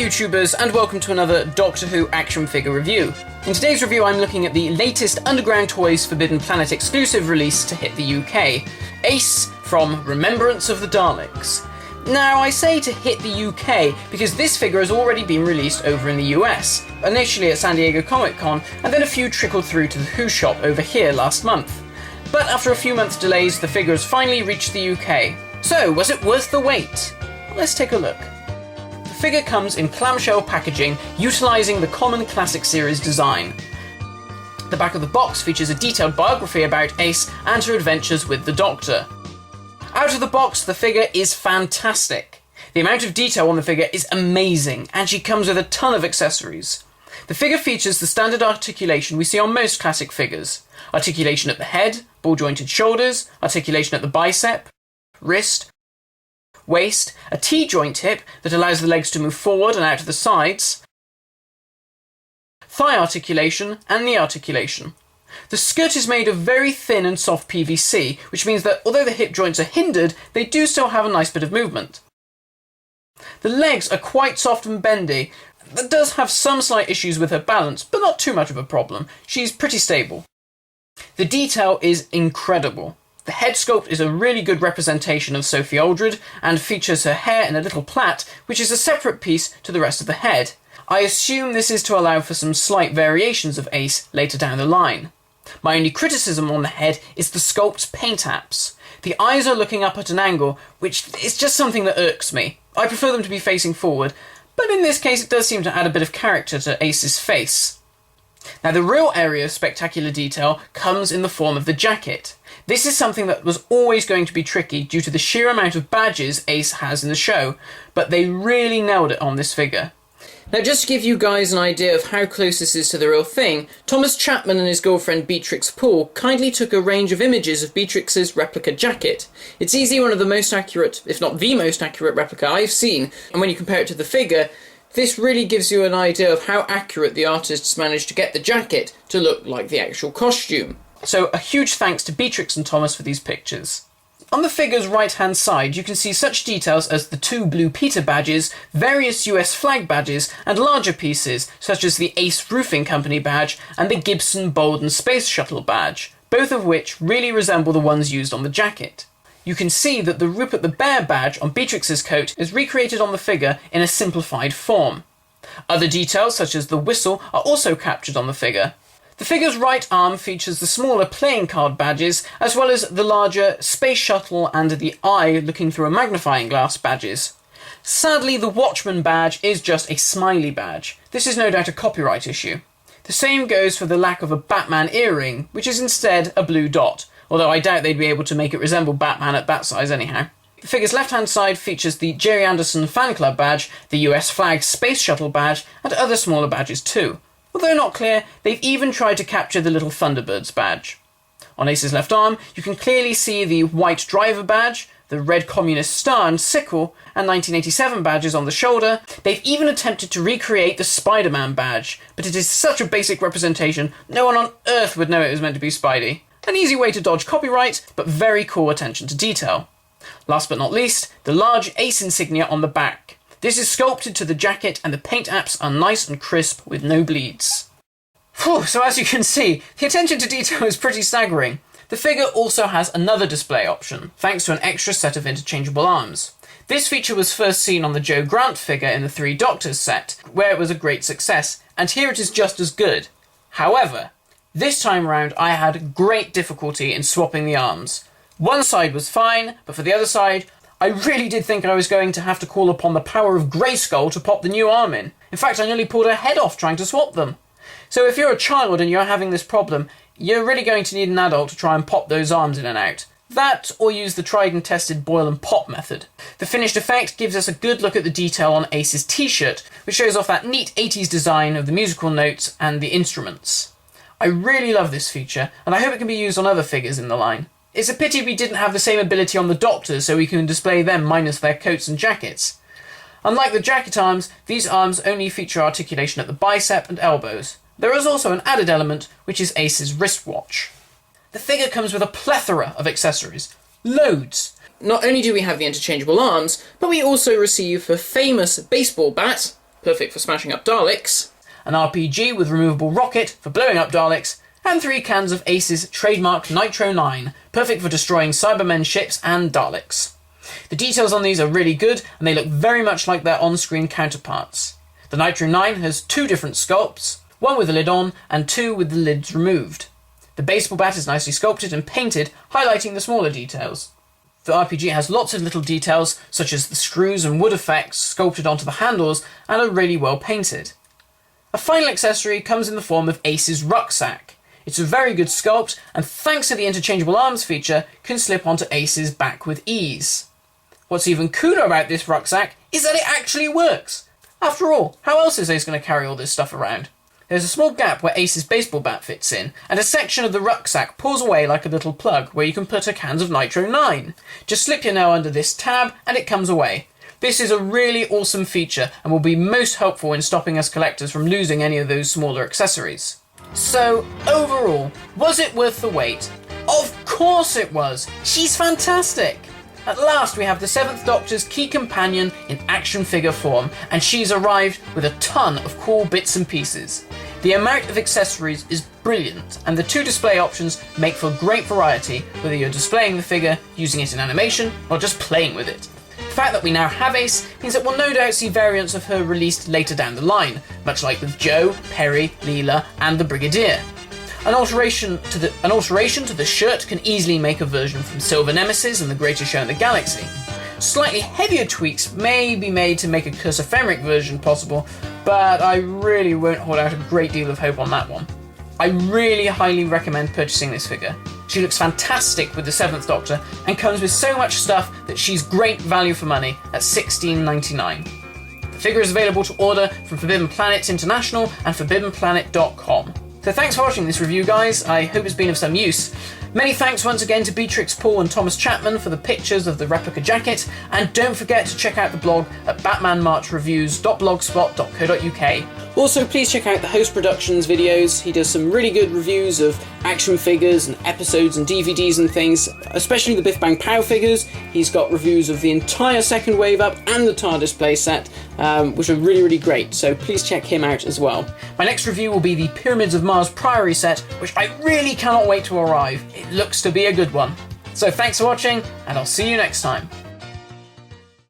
YouTubers, and welcome to another Doctor Who action figure review. In today's review I'm looking at the latest Underground Toys Forbidden Planet exclusive release to hit the UK, Ace from Remembrance of the Daleks. Now I say to hit the UK because this figure has already been released over in the US, initially at San Diego Comic Con and then a few trickled through to the Who shop over here last month. But after a few months delays the figure has finally reached the UK. So was it worth the wait? Let's take a look. The figure comes in clamshell packaging, utilising the common classic series design. The back of the box features a detailed biography about Ace and her adventures with the Doctor. Out of the box, the figure is fantastic. The amount of detail on the figure is amazing, and she comes with a ton of accessories. The figure features the standard articulation we see on most classic figures. Articulation at the head, ball-jointed shoulders, articulation at the bicep, wrist, waist, a T-joint hip that allows the legs to move forward and out to the sides, thigh articulation, and knee articulation. The skirt is made of very thin and soft PVC, which means that although the hip joints are hindered, they do still have a nice bit of movement. The legs are quite soft and bendy. That does have some slight issues with her balance, but not too much of a problem. She's pretty stable. The detail is incredible. The head sculpt is a really good representation of Sophie Aldred and features her hair in a little plait, which is a separate piece to the rest of the head. I assume this is to allow for some slight variations of Ace later down the line. My only criticism on the head is the sculpt's paint apps. The eyes are looking up at an angle, which is just something that irks me. I prefer them to be facing forward, but in this case it does seem to add a bit of character to Ace's face. Now the real area of spectacular detail comes in the form of the jacket. This is something that was always going to be tricky due to the sheer amount of badges Ace has in the show, but they really nailed it on this figure. Now just to give you guys an idea of how close this is to the real thing, Thomas Chapman and his girlfriend Beatrix Poole kindly took a range of images of Beatrix's replica jacket. It's easily one of the most accurate, if not the most accurate replica I've seen, and when you compare it to the figure, this really gives you an idea of how accurate the artists managed to get the jacket to look like the actual costume. So a huge thanks to Beatrix and Thomas for these pictures. On the figure's right-hand side, you can see such details as the 2 Blue Peter badges, various US flag badges, and larger pieces, such as the Ace Roofing Company badge and the Gibson Bolden Space Shuttle badge, both of which really resemble the ones used on the jacket. You can see that the Rupert the Bear badge on Beatrix's coat is recreated on the figure in a simplified form. Other details, such as the whistle, are also captured on the figure. The figure's right arm features the smaller playing card badges, as well as the larger Space Shuttle and the eye looking through a magnifying glass badges. Sadly, the Watchman badge is just a smiley badge. This is no doubt a copyright issue. The same goes for the lack of a Batman earring, which is instead a blue dot, although I doubt they'd be able to make it resemble Batman at that size anyhow. The figure's left-hand side features the Jerry Anderson Fan Club badge, the US Flag Space Shuttle badge, and other smaller badges too. Although not clear, they've even tried to capture the little Thunderbirds badge. On Ace's left arm, you can clearly see the white driver badge, the red communist star and sickle, and 1987 badges on the shoulder. They've even attempted to recreate the Spider-Man badge, but it is such a basic representation, no one on earth would know it was meant to be Spidey. An easy way to dodge copyright, but very cool attention to detail. Last but not least, the large Ace insignia on the back. This is sculpted to the jacket and the paint apps are nice and crisp with no bleeds. Whew, so as you can see, the attention to detail is pretty staggering. The figure also has another display option, thanks to an extra set of interchangeable arms. This feature was first seen on the Joe Grant figure in the Three Doctors set, where it was a great success, and here it is just as good. However, this time round I had great difficulty in swapping the arms. One side was fine, but for the other side, I really did think I was going to have to call upon the power of Grayskull to pop the new arm in. In fact, I nearly pulled her head off trying to swap them. So if you're a child and you're having this problem, you're really going to need an adult to try and pop those arms in and out. That, or use the tried and tested boil and pop method. The finished effect gives us a good look at the detail on Ace's t-shirt, which shows off that neat 80s design of the musical notes and the instruments. I really love this feature, and I hope it can be used on other figures in the line. It's a pity we didn't have the same ability on the Doctors so we can display them minus their coats and jackets. Unlike the jacket arms, these arms only feature articulation at the bicep and elbows. There is also an added element, which is Ace's wristwatch. The figure comes with a plethora of accessories. Loads! Not only do we have the interchangeable arms, but we also receive her famous baseball bat, perfect for smashing up Daleks, an RPG with removable rocket for blowing up Daleks, and 3 cans of Ace's trademark Nitro 9, perfect for destroying Cybermen ships and Daleks. The details on these are really good, and they look very much like their on-screen counterparts. The Nitro 9 has 2 different sculpts, one with the lid on and 2 with the lids removed. The baseball bat is nicely sculpted and painted, highlighting the smaller details. The RPG has lots of little details, such as the screws and wood effects sculpted onto the handles, and are really well painted. A final accessory comes in the form of Ace's rucksack. It's a very good sculpt, and thanks to the interchangeable arms feature, can slip onto Ace's back with ease. What's even cooler about this rucksack is that it actually works. After all, how else is Ace going to carry all this stuff around? There's a small gap where Ace's baseball bat fits in, and a section of the rucksack pulls away like a little plug where you can put her cans of Nitro 9. Just slip your nail under this tab and it comes away. This is a really awesome feature and will be most helpful in stopping us collectors from losing any of those smaller accessories. So, overall, was it worth the wait? Of course it was! She's fantastic! At last we have the 7th Doctor's key companion in action figure form, and she's arrived with a ton of cool bits and pieces. The amount of accessories is brilliant, and the 2 display options make for great variety, whether you're displaying the figure, using it in animation, or just playing with it. The fact that we now have Ace means that we'll no doubt see variants of her released later down the line, much like with Jo, Perry, Leela, and the Brigadier. An alteration to the shirt can easily make a version from Silver Nemesis and the Greatest Show in the Galaxy. Slightly heavier tweaks may be made to make a Curse of Fenric version possible, but I really won't hold out a great deal of hope on that one. I really highly recommend purchasing this figure. She looks fantastic with the 7th Doctor and comes with so much stuff that she's great value for money at $16.99. The figure is available to order from Forbidden Planet International and ForbiddenPlanet.com. So thanks for watching this review, guys. I hope it's been of some use. Many thanks once again to Beatrix, Poole and Thomas Chapman for the pictures of the replica jacket, and don't forget to check out the blog at batmanmarchreviews.blogspot.co.uk. Also, please check out the Host Productions videos. He does some really good reviews of action figures and episodes and DVDs and things, especially the Biff Bang Pow figures. He's got reviews of the entire second wave up and the TARDIS playset, which are really, really great, so please check him out as well. My next review will be the Pyramids of Mars Priory set, which I really cannot wait to arrive. It looks to be a good one. So thanks for watching, and I'll see you next time.